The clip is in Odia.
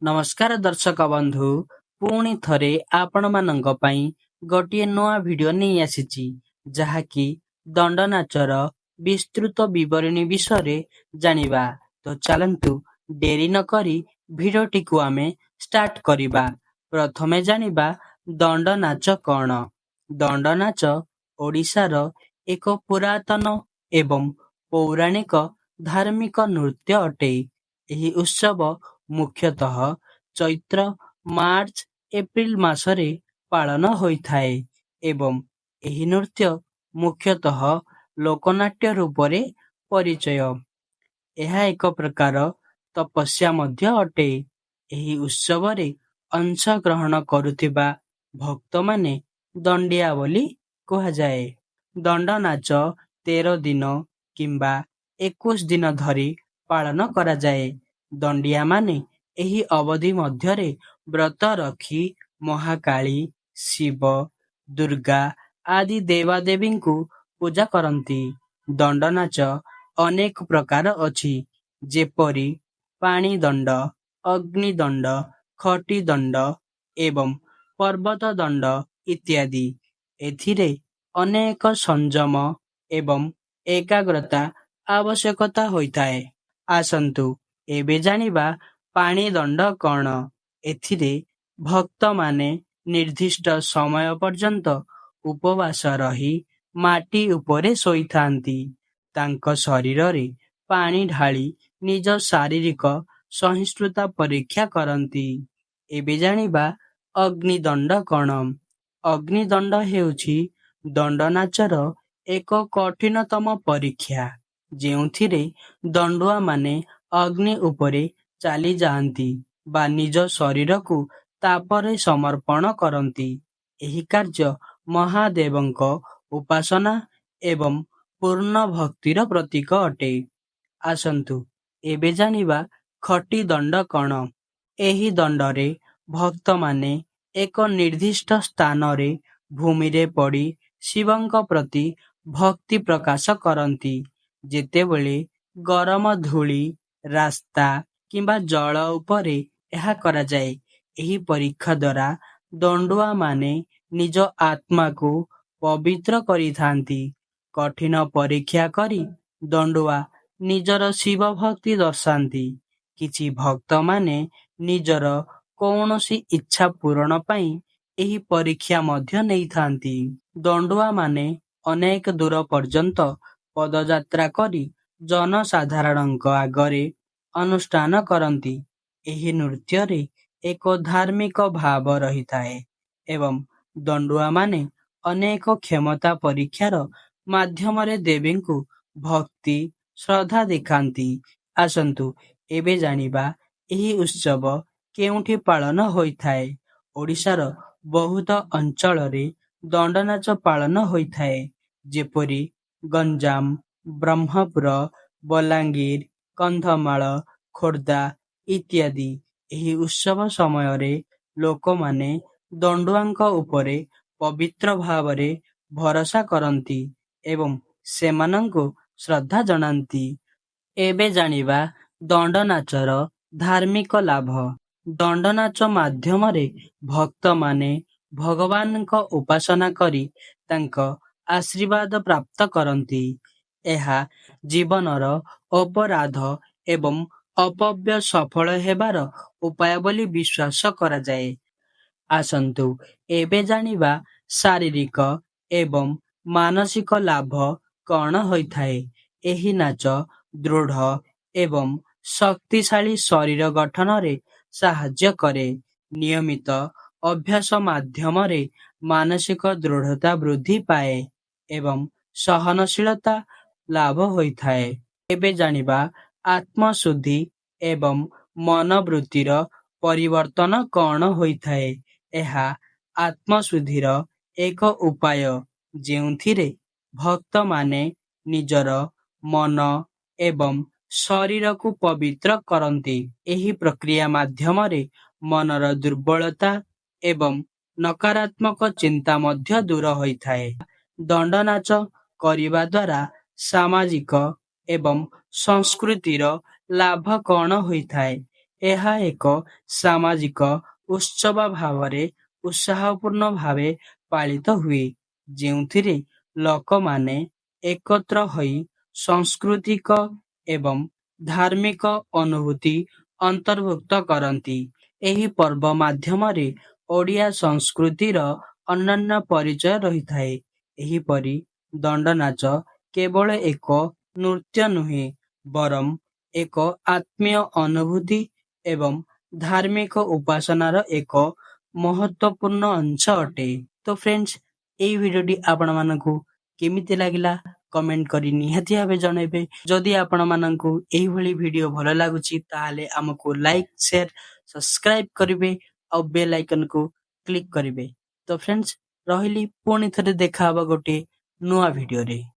नमस्कार दर्शक बंधु पुणी थरे आपण मानक पई गोटिए नया वीडियो नहीं आसीची जहाँकि दंड नाचर विस्तृत विवरणी विषय जानिबा। तो चलंतु डेरी न करी वीडियोटी को आमे स्टार्ट करिबा। प्रथमे जानिबा दंड नाच कौन। दंड नाच ओडिशार एक पुरातन एवं पौराणिक धार्मिक नृत्य अटे। एही उत्सव मुख्यतः चैत्र मार्च एप्रिल मासरे पालन होइथाए एवं एही नृत्य मुख्यतः लोकनाट्य रूपरे परिचय। ଏହା ଏକ ପ୍ରକାର ତପସ୍ୟା ମଧ୍ୟ ଅଟେ। ଏହି ଉତ୍ସବରେ ଅଂଶଗ୍ରହଣ କରୁଥିବା ଭକ୍ତମାନେ ଦଣ୍ଡିଆ ବୋଲି କୁହାଯାଏ। ଦଣ୍ଡ ନାଚ 13 ଦିନ କିମ୍ବା 21 ଦିନ ଧରି ପାଳନ କରାଯାଏ। ଦଣ୍ଡିଆମାନେ ଏହି ଅବଧି ମଧ୍ୟରେ ବ୍ରତ ରଖି ମହାକାଳୀ, ଶିବ, ଦୁର୍ଗା ଆଦି ଦେବାଦେବୀଙ୍କୁ ପୂଜା କରନ୍ତି। ଦଣ୍ଡ ନାଚ ଅନେକ ପ୍ରକାର ଅଛି, ଯେପରି ପାଣି ଦଣ୍ଡ, ଅଗ୍ନି ଦଣ୍ଡ, ଖଟି ଦଣ୍ଡ ଏବଂ ପର୍ବତ ଦଣ୍ଡ ଇତ୍ୟାଦି। ଏଥିରେ ଅନେକ ସଂଯମ ଏବଂ ଏକାଗ୍ରତା ଆବଶ୍ୟକତା ହୋଇଥାଏ। ଆସନ୍ତୁ ଏବେ ଜାଣିବା ପାଣି ଦଣ୍ଡ କଣ। ଏଥିରେ ଭକ୍ତମାନେ ନିର୍ଦ୍ଦିଷ୍ଟ ସମୟ ପର୍ଯ୍ୟନ୍ତ ଉପବାସ ରହି ମାଟି ଉପରେ ଶୋଇଥାନ୍ତି। ତାଙ୍କ ଶରୀରରେ ପାଣି ଢାଳି ନିଜ ଶାରୀରିକ ସହିଷ୍ଣୁତା ପରୀକ୍ଷା କରନ୍ତି। ଏବେ ଜାଣିବା ଅଗ୍ନିଦଣ୍ଡ କଣ। ଅଗ୍ନିଦଣ୍ଡ ହେଉଛି ଦଣ୍ଡ ନାଚର ଏକ କଠିନତମ ପରୀକ୍ଷା, ଯେଉଁଥିରେ ଦଣ୍ଡୁଆମାନେ ଅଗ୍ନି ଉପରେ ଚାଲି ଯାଆନ୍ତି ବା ନିଜ ଶରୀରକୁ ତାପରେ ସମର୍ପଣ କରନ୍ତି। ଏହି କାର୍ଯ୍ୟ ମହାଦେବଙ୍କ ଉପାସନା ଏବଂ ପୂର୍ଣ୍ଣ ଭକ୍ତିର ପ୍ରତୀକ ଅଟେ। ଆସନ୍ତୁ ଏବେ ଜାଣିବା ଖଟି ଦଣ୍ଡ କଣ। ଏହି ଦଣ୍ଡରେ ଭକ୍ତମାନେ ଏକ ନିର୍ଦ୍ଦିଷ୍ଟ ସ୍ଥାନରେ ଭୂମିରେ ପଡ଼ି ଶିବଙ୍କ ପ୍ରତି ଭକ୍ତି ପ୍ରକାଶ କରନ୍ତି। ଯେତେବେଳେ ଗରମ ଧୂଳି, ରାସ୍ତା କିମ୍ବା ଜଳ ଉପରେ ଏହା କରାଯାଏ। ଏହି ପରୀକ୍ଷା ଦ୍ୱାରା ଦଣ୍ଡୁଆମାନେ ନିଜ ଆତ୍ମାକୁ ପବିତ୍ର କରିଥାନ୍ତି। କଠିନ ପରୀକ୍ଷା କରି ଦଣ୍ଡୁଆ ନିଜର ଶିବ ଭକ୍ତି ଦର୍ଶାନ୍ତି। କିଛି ଭକ୍ତମାନେ ନିଜର କୌଣସି ଇଚ୍ଛା ପୂରଣ ପାଇଁ ଏହି ପରୀକ୍ଷା ମଧ୍ୟ ନେଇଥାନ୍ତି। ଦଣ୍ଡୁଆମାନେ ଅନେକ ଦୂର ପର୍ଯ୍ୟନ୍ତ ପଦଯାତ୍ରା କରି ଜନସାଧାରଣଙ୍କ ଆଗରେ ଅନୁଷ୍ଠାନ କରନ୍ତି। ଏହି ନୃତ୍ୟରେ ଏକ ଧାର୍ମିକ ଭାବ ରହିଥାଏ ଏବଂ ଦଣ୍ଡୁଆମାନେ ଅନେକ କ୍ଷମତା ପରୀକ୍ଷାର ମାଧ୍ୟମରେ ଦେବୀଙ୍କୁ ଭକ୍ତି ଶ୍ରଦ୍ଧା ଦେଖାନ୍ତି। ଆସନ୍ତୁ ଏବେ ଜାଣିବା ଏହି ଉତ୍ସବ କେଉଁଠି ପାଳନ ହୋଇଥାଏ। ଓଡ଼ିଶାର ବହୁତ ଅଞ୍ଚଳରେ ଦଣ୍ଡନାଚ ପାଳନ ହୋଇଥାଏ, ଯେପରି ଗଞ୍ଜାମ, ବ୍ରହ୍ମପୁର, ବଲାଙ୍ଗୀର, କନ୍ଧମାଳ, ଖୋର୍ଦ୍ଧା ଇତ୍ୟାଦି। ଏହି ଉତ୍ସବ ସମୟରେ ଲୋକମାନେ ଦଣ୍ଡୁଆଙ୍କ ଉପରେ ପବିତ୍ର ଭାବରେ ଭରସା କରନ୍ତି ଏବଂ ସେମାନଙ୍କୁ ଶ୍ରଦ୍ଧା ଜଣାନ୍ତି। ଏବେ ଜାଣିବା ଦଣ୍ଡ ନାଚର ଧାର୍ମିକ ଲାଭ। ଦଣ୍ଡ ନାଚ ମାଧ୍ୟମରେ ଭକ୍ତମାନେ ଭଗବାନଙ୍କ ଉପାସନା କରି ତାଙ୍କ ଆଶୀର୍ବାଦ ପ୍ରାପ୍ତ କରନ୍ତି। ଏହା ଜୀବନର ଅପରାଧ ଏବଂ ଅପବ୍ୟ ସଫଳ ହେବାର ଉପାୟ ବୋଲି ବିଶ୍ୱାସ କରାଯାଏ। ଆସନ୍ତୁ ଏବେ ଜାଣିବା ଶାରୀରିକ ଏବଂ ମାନସିକ ଲାଭ କଣ ହୋଇଥାଏ। ଏହି ନାଚ ଦୃଢ଼ ଏବଂ ଶକ୍ତିଶାଳୀ ଶରୀର ଗଠନରେ ସାହାଯ୍ୟ କରେ। ନିୟମିତ ଅଭ୍ୟାସ ମାଧ୍ୟମରେ ମାନସିକ ଦୃଢ଼ତା ବୃଦ୍ଧି ପାଏ ଏବଂ ସହନଶୀଳତା ଲାଭ ହୋଇଥାଏ। ଏବେ ଜାଣିବା ଆତ୍ମଶୁଦ୍ଧି ଏବଂ ମନୋବୃତ୍ତିର ପରିବର୍ତ୍ତନ କଣ ହୋଇଥାଏ। ଏହା ଆତ୍ମଶୁଦ୍ଧିର ଏକ ଉପାୟ, ଯେଉଁଥିରେ ଭକ୍ତମାନେ ନିଜର ମନ ଏବଂ ଶରୀରକୁ ପବିତ୍ର କରନ୍ତି। ଏହି ପ୍ରକ୍ରିୟା ମାଧ୍ୟମରେ ମନର ଦୁର୍ବଳତା ଏବଂ ନକାରାତ୍ମକ ଚିନ୍ତା ମଧ୍ୟ ଦୂର ହୋଇଥାଏ। ଦଣ୍ଡ ନାଚ କରିବା ଦ୍ୱାରା ସାମାଜିକ ଏବଂ ସଂସ୍କୃତିର ଲାଭ କଣ ହୋଇଥାଏ। ଏହା ଏକ ସାମାଜିକ ଉତ୍ସବ ଭାବରେ ଉତ୍ସାହପୂର୍ଣ୍ଣ ଭାବେ ପାଳିତ ହୁଏ, ଯେଉଁଥିରେ ଲୋକମାନେ ଏକତ୍ର ହୋଇ ସାଂସ୍କୃତିକ ଏବଂ ଧାର୍ମିକ ଅନୁଭୂତି ଅନ୍ତର୍ଭୁକ୍ତ କରନ୍ତି। ଏହି ପର୍ବ ମାଧ୍ୟମରେ ଓଡ଼ିଆ ସଂସ୍କୃତିର ଅନନ୍ୟ ପରିଚୟ ରହିଥାଏ। ଏହିପରି ଦଣ୍ଡନାଚ କେବଳ ଏକ ନୃତ୍ୟ ନୁହେଁ, ବରଂ ଏକ ଆତ୍ମୀୟ ଅନୁଭୂତି ଏବଂ ଧାର୍ମିକ ଉପାସନାର ଏକ ମହତ୍ୱପୂର୍ଣ୍ଣ ଅଂଶ ଅଟେ। ତ ଫ୍ରେଣ୍ଡସ୍, ଏଇ ଭିଡ଼ିଓଟି ଆପଣମାନଙ୍କୁ କେମିତି ଲାଗିଲା କମେଣ୍ଟ କରି ନିହାତି ଭାବେ ଜଣାଇବେ। ଯଦି ଆପଣମାନଙ୍କୁ ଏଇଭଳି ଭିଡ଼ିଓ ଭଲ ଲାଗୁଛି ତାହେଲେ ଆମକୁ ଲାଇକ୍, ସେୟାର, ସବସ୍କ୍ରାଇବ କରିବେ ଆଉ ବେଲ୍ ଆଇକନକୁ କ୍ଲିକ୍ କରିବେ। ତ ଫ୍ରେଣ୍ଡସ୍, ରହିଲି, ପୁଣି ଥରେ ଦେଖା ହବ ଗୋଟେ ନୂଆ ଭିଡ଼ିଓରେ।